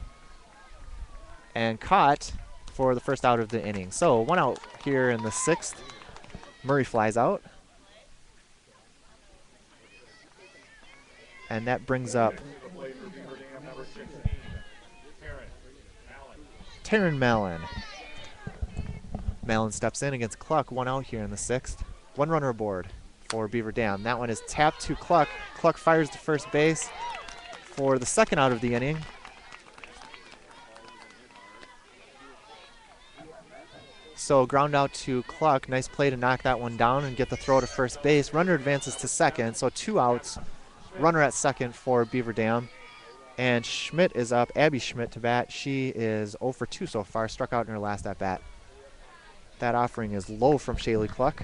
and caught for the first out of the inning. So 1 out here in the 6th. Murray flies out, and that brings up Taryn Mallon. Mallon steps in against Cluck. 1 out here in the 6th. 1 runner aboard for Beaver Dam. That one is tapped to Cluck. Cluck fires to first base for the 2nd out of the inning. So ground out to Cluck. Nice play to knock that one down and get the throw to first base. Runner advances to 2nd, so 2 outs. Runner at 2nd for Beaver Dam. And Schmidt is up, Abby Schmidt to bat. She is 0 for 2 so far, struck out in her last at bat. That offering is low from Shaylee Cluck.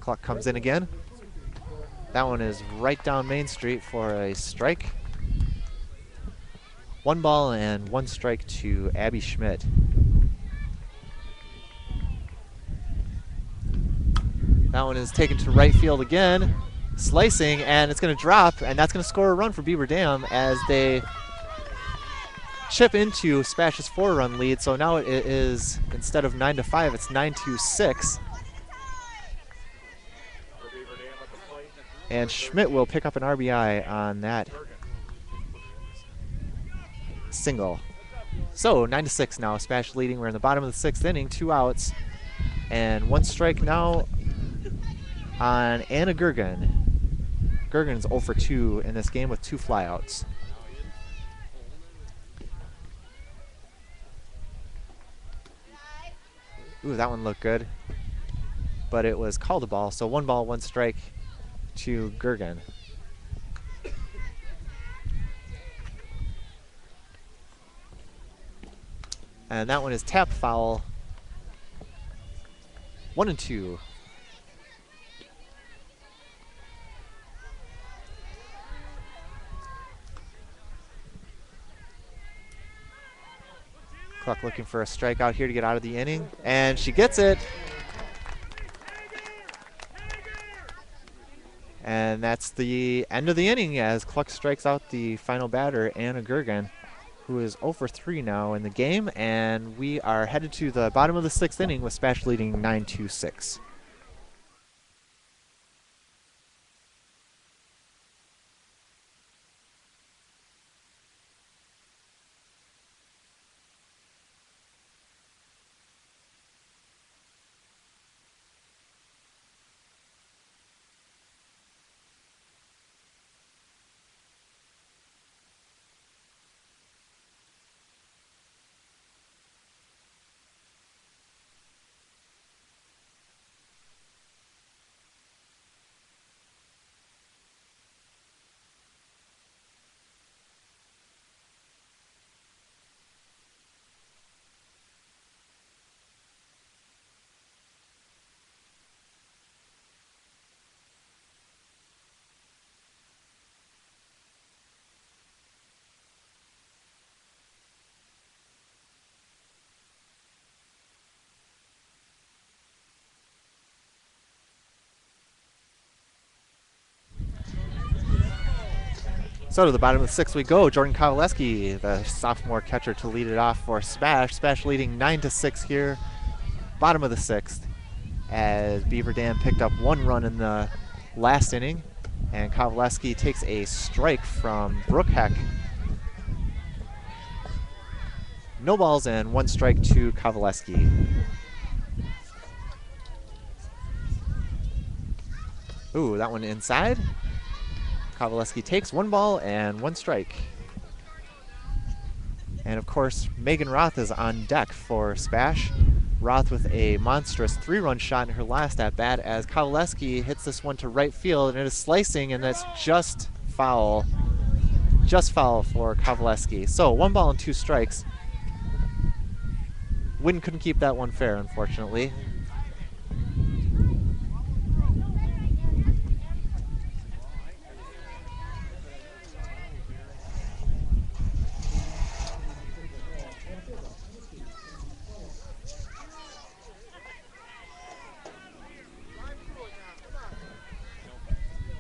Cluck comes in again. That one is right down Main Street for a strike. 1 ball and 1 strike to Abby Schmidt. That one is taken to right field again. Slicing, and it's going to drop, and that's going to score a run for Beaver Dam as they chip into Spash's 4-run lead. So now it is, instead of 9-5, it's 9-6. And Schmidt will pick up an RBI on that single. So 9-6 now, Spash leading. We're in the bottom of the 6th inning, 2 outs, and 1 strike now on Anna Gergen. Gergen's 0 for 2 in this game with 2 flyouts. Ooh, that one looked good, but it was called a ball, so 1 ball, 1 strike to Gergen. And that one is tapped foul. 1-2. Cluck looking for a strikeout here to get out of the inning, and she gets it. And that's the end of the inning as Cluck strikes out the final batter, Anna Gergen, who is 0 for 3 now in the game. And we are headed to the bottom of the 6th inning with Spash leading 9-6. So to the bottom of the 6th we go. Jordan Kowaleski, the sophomore catcher, to lead it off for Spash. Spash leading 9-6 here, bottom of the 6th, as Beaver Dam picked up 1 run in the last inning, and Kowaleski takes a strike from Brooke Heck. No balls and 1 strike to Kowaleski. Ooh, that one inside. Kowaleski takes 1 ball and 1 strike. And of course, Megan Roth is on deck for Spash. Roth with a monstrous 3-run shot in her last at-bat as Kowaleski hits this one to right field, and it is slicing, and that's just foul. Just foul for Kowaleski. So 1 ball and 2 strikes. Wynn couldn't keep that one fair, unfortunately.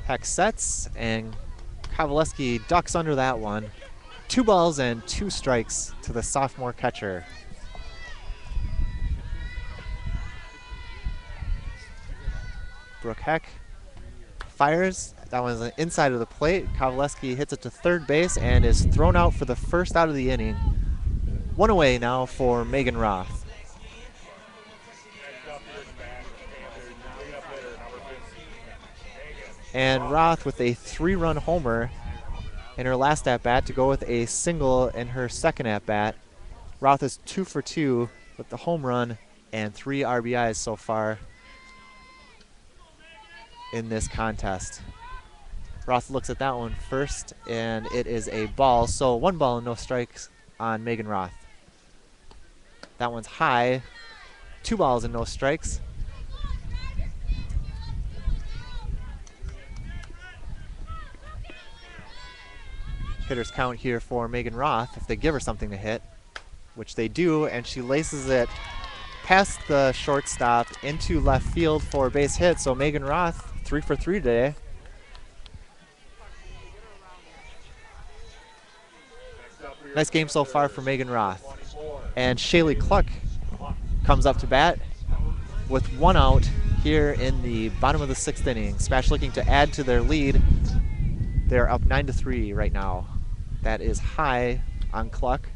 Heck sets, and Kowaleski ducks under that one. 2 balls and 2 strikes to the sophomore catcher. Brooke Heck fires. That one's inside of the plate. Kowaleski hits it to third base and is thrown out for the first out of the inning. 1 away now for Megan Roth. And Roth with a 3-run homer in her last at-bat to go with a single in her second at-bat. Roth is 2 for 2 with the home run and 3 RBIs so far in this contest. Roth looks at that one first, and it is a ball. So 1 ball and no strikes on Megan Roth. That one's high. 2 balls and no strikes. Hitters count here for Megan Roth if they give her something to hit, which they do, and she laces it past the shortstop into left field for a base hit. So Megan Roth 3 for 3 today. Nice game so far for Megan Roth. And Shaylee Cluck comes up to bat with 1 out here in the bottom of the 6th inning. SPASH looking to add to their lead. They're up 9-3 right now. That is high on Cluck.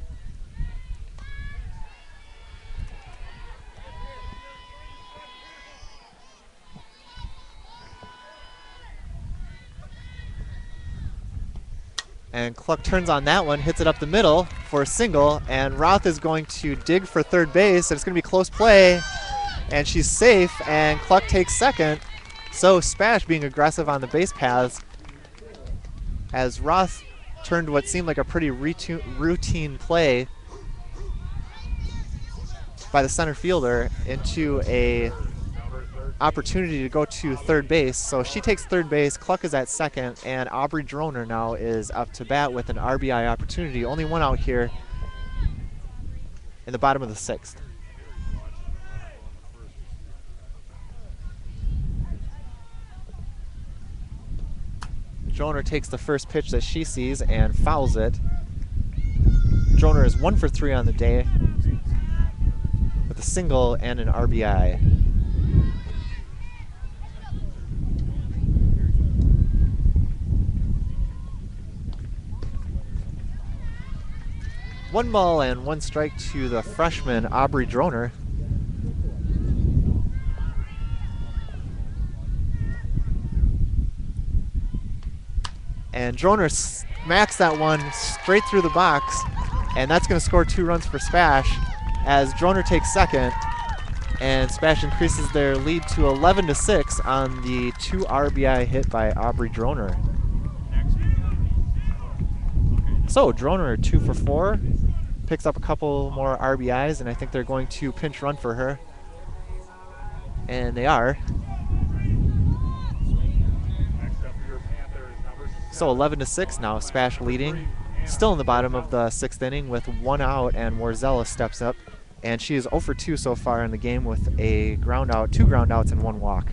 And Cluck turns on that one, hits it up the middle for a single, and Roth is going to dig for third base, and it's going to be close play, and she's safe, and Cluck takes second. So SPASH being aggressive on the base paths as Roth turned what seemed like a pretty routine play by the center fielder into a opportunity to go to third base. So she takes third base, Cluck is at second, and Aubrey Droner now is up to bat with an RBI opportunity. Only 1 out here in the bottom of the 6th. Droner takes the first pitch that she sees and fouls it. Droner is 1 for 3 on the day with a single and an RBI. One ball and 1 strike to the freshman Aubrey Droner. And Droner smacks that one straight through the box, and that's going to score 2 runs for SPASH as Droner takes second, and SPASH increases their lead to 11-6 on the 2 RBI hit by Aubrey Droner. So Droner 2 for 4, picks up a couple more RBIs, and I think they're going to pinch run for her. And they are. So 11-6 now, SPASH leading. Still in the bottom of the 6th inning with 1 out, and Warzella steps up. And she is 0 for 2 so far in the game with a ground out, 2 ground outs and 1 walk.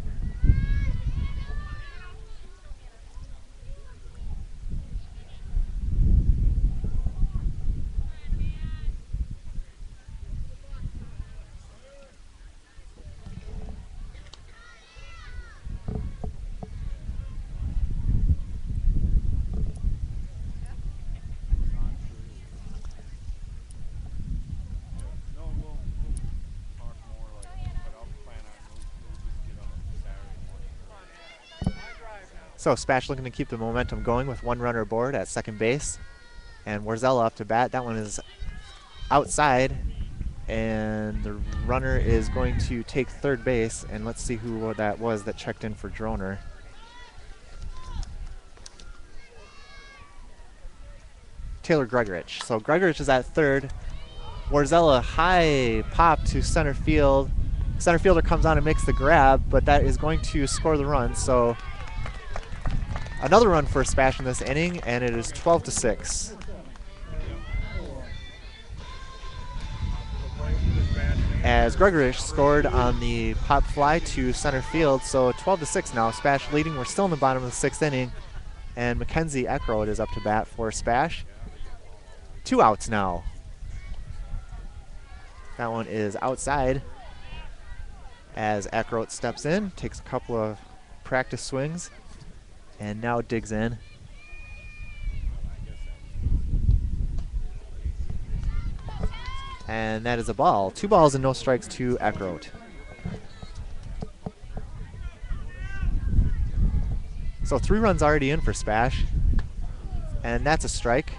So SPASH looking to keep the momentum going with 1 runner aboard at second base. And Warzella up to bat. That one is outside. And the runner is going to take third base. And let's see who that was that checked in for Droner. Taylor Gregorich. So Gregorich is at third. Warzella high pop to center field. Center fielder comes on and makes the grab, but that is going to score the run. So another run for SPASH in this inning, and it is 12-6. As Gregorich scored on the pop fly to center field, so 12-6 now. SPASH leading. We're still in the bottom of the 6th inning, and Mackenzie Eckroat is up to bat for SPASH. 2 outs now. That one is outside as Eckroat steps in, takes a couple of practice swings, and now digs in. And that is a ball. 2 balls and no strikes to Eckroat. So 3 runs already in for SPASH, and that's a strike.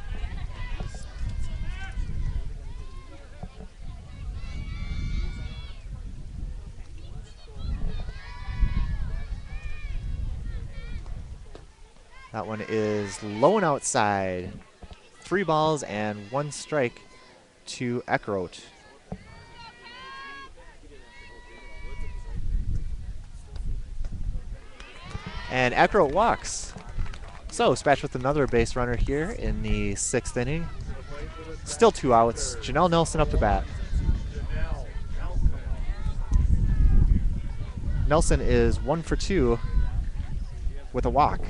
That one is low and outside. 3 balls and 1 strike to Eckroat. And Eckroat walks. So SPASH with another base runner here in the 6th inning. Still 2 outs. Janelle Nelson up to bat. Nelson is 1 for 2 with a walk.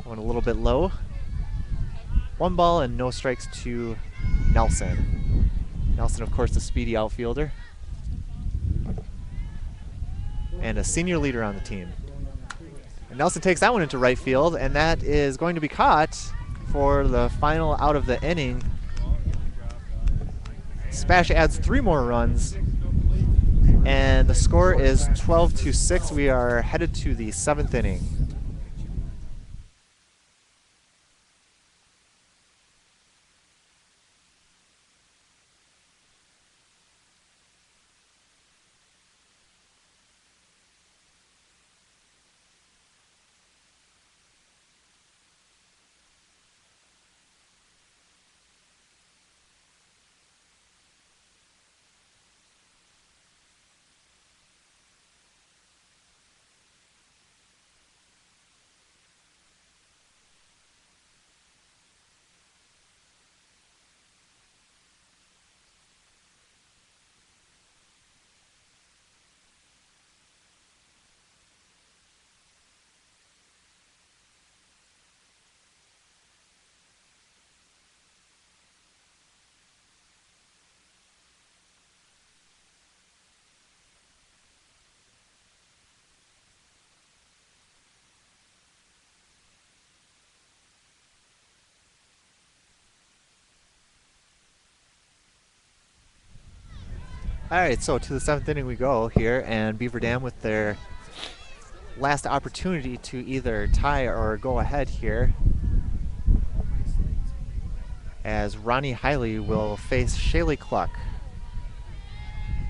Went a little bit low. 1 ball and no strikes to Nelson. Nelson, of course, a speedy outfielder and a senior leader on the team. And Nelson takes that one into right field, and that is going to be caught for the final out of the inning. SPASH adds 3 more runs, and the score is 12-6. We are headed to the 7th inning. All right, so to the 7th inning we go here, and Beaver Dam with their last opportunity to either tie or go ahead here, as Ronnie Hiley will face Shaylee Cluck.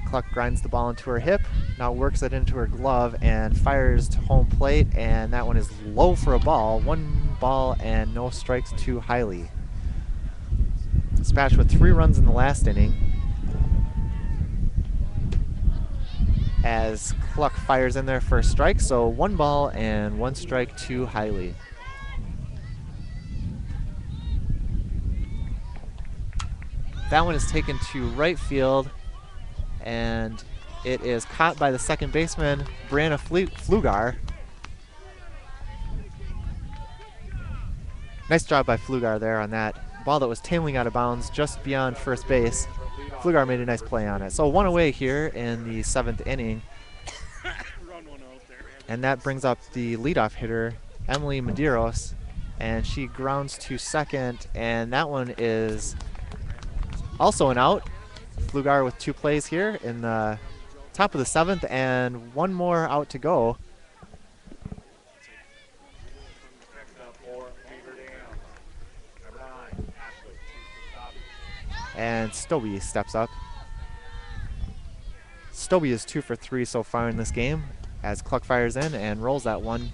Cluck grinds the ball into her hip, now works it into her glove and fires to home plate, and that one is low for a ball. 1 ball and no strikes to Hiley. SPASH with 3 runs in the last inning, as Cluck fires in there for a strike, so 1 ball and 1 strike to Hiley. That one is taken to right field, and it is caught by the second baseman, Brianna Flugar. Nice job by Flugar there on that ball that was tailing out of bounds just beyond first base. Flugar made a nice play on it. So 1 away here in the 7th inning. And that brings up the leadoff hitter, Emily Medeiros, and she grounds to second, and that one is also an out. Flugar with 2 plays here in the top of the 7th, and 1 more out to go. And Stobie steps up. Stobie is 2 for 3 so far in this game, as Cluck fires in and rolls that one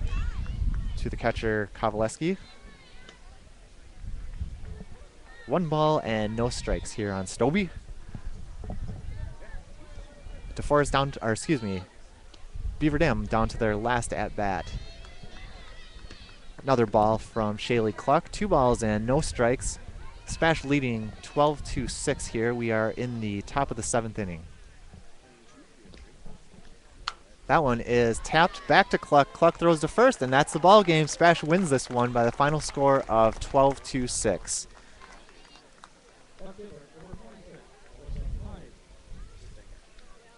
to the catcher, Kovaleski. 1 ball and no strikes here on Stobie. DeForest down to, or excuse me, Beaver Dam down to their last at bat. Another ball from Shaylee Cluck. 2 balls and no strikes. SPASH leading 12-6 here. We are in the top of the 7th inning. That one is tapped back to Cluck. Cluck throws to first, and that's the ball game. SPASH wins this one by the final score of 12-6.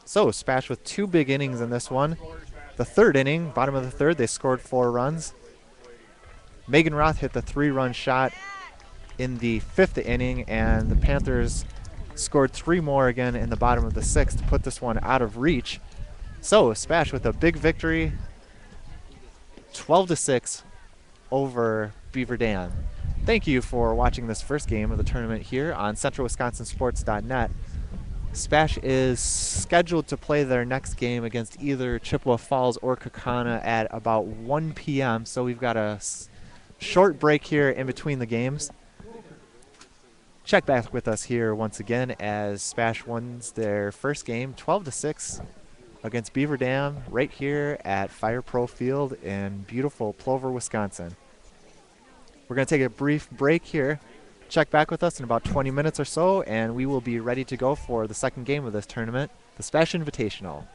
So SPASH with 2 big innings in this one. The 3rd inning, bottom of the 3rd, they scored 4 runs. Megan Roth hit the 3-run shot in the 5th inning, and the Panthers scored 3 more again in the bottom of the 6th to put this one out of reach. So SPASH with a big victory, 12-6 over Beaver Dam. Thank you for watching this first game of the tournament here on CentralWisconsinSports.net. SPASH is scheduled to play their next game against either Chippewa Falls or Kaukauna at about 1 p.m., so we've got a short break here in between the games. Check back with us here once again as SPASH wins their first game 12-6 against Beaver Dam right here at Fire Pro Field in beautiful Plover, Wisconsin. We're going to take a brief break here. Check back with us in about 20 minutes or so, and we will be ready to go for the second game of this tournament, the SPASH Invitational.